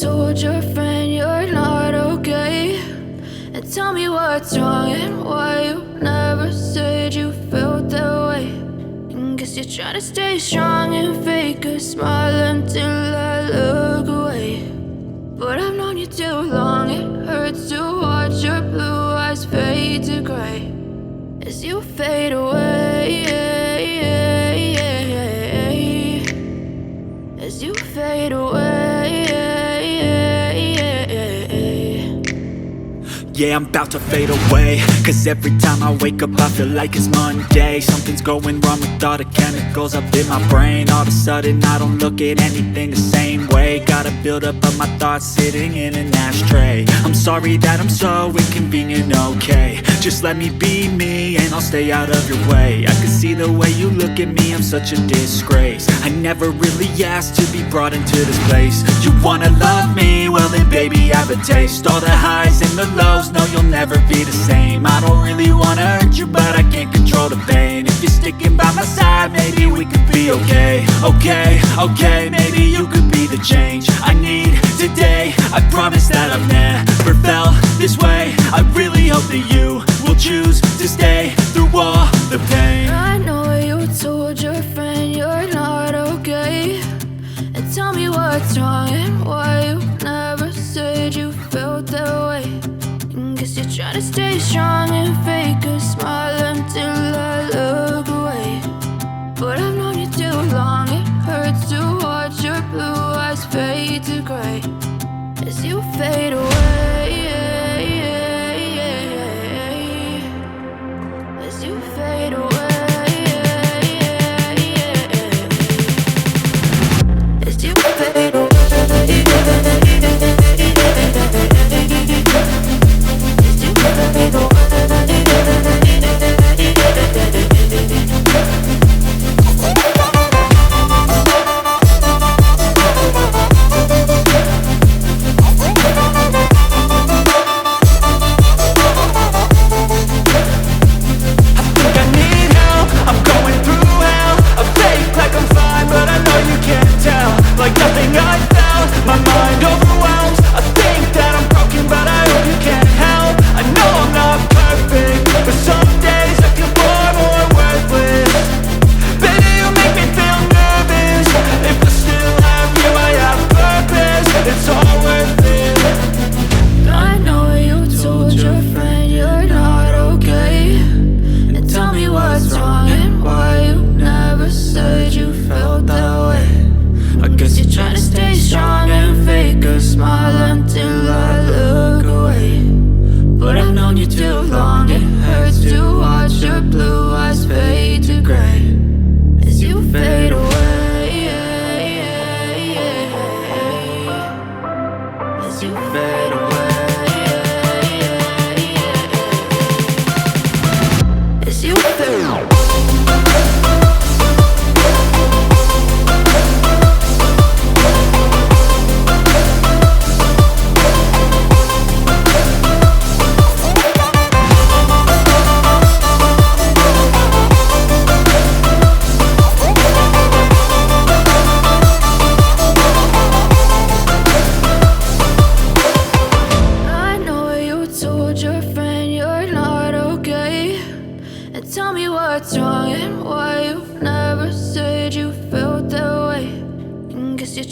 told your friend you're not okay, and tell me what's wrong and why you never said you felt that way. And guess you're trying to stay strong and fake a smile until I look away. But I've known you too long, it hurts to watch your blue eyes fade to gray as you fade away, as you fade away. Yeah, I'm about to fade away, cause every time I wake up I feel like it's Monday. Something's going wrong with all the chemicals up in my brain. All of a sudden I don't look at anything the same way. Gotta build up of my thoughts sitting in an ashtray. I'm sorry that I'm so inconvenient, okay. Just let me be me and I'll stay out of your way. I can see the way you look at me, I'm such a disgrace. I never really asked to be brought into this place. You wanna love me? Well then baby I have a taste. All the highs and the lows, no you'll never be the same. I don't really wanna hurt you but I can't control the pain. If you're sticking by my side maybe we could be okay. Okay, maybe you could be the change I need today. I promise that I've never felt this way. I really hope that you will choose to stay through all the pain. I know you told your friend you're not okay, and tell me what's wrong and why you never said you felt that way. And guess you're trying to stay strong and fake a smile until I look away. But I've known you too long, it hurts to watch your blue eyes fade to gray as you fade away, as you fade away, as you fade away.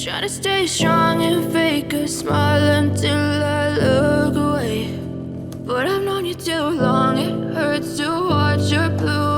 Try to stay strong and fake a smile until I look away. But I've known you too long, it hurts to watch your blue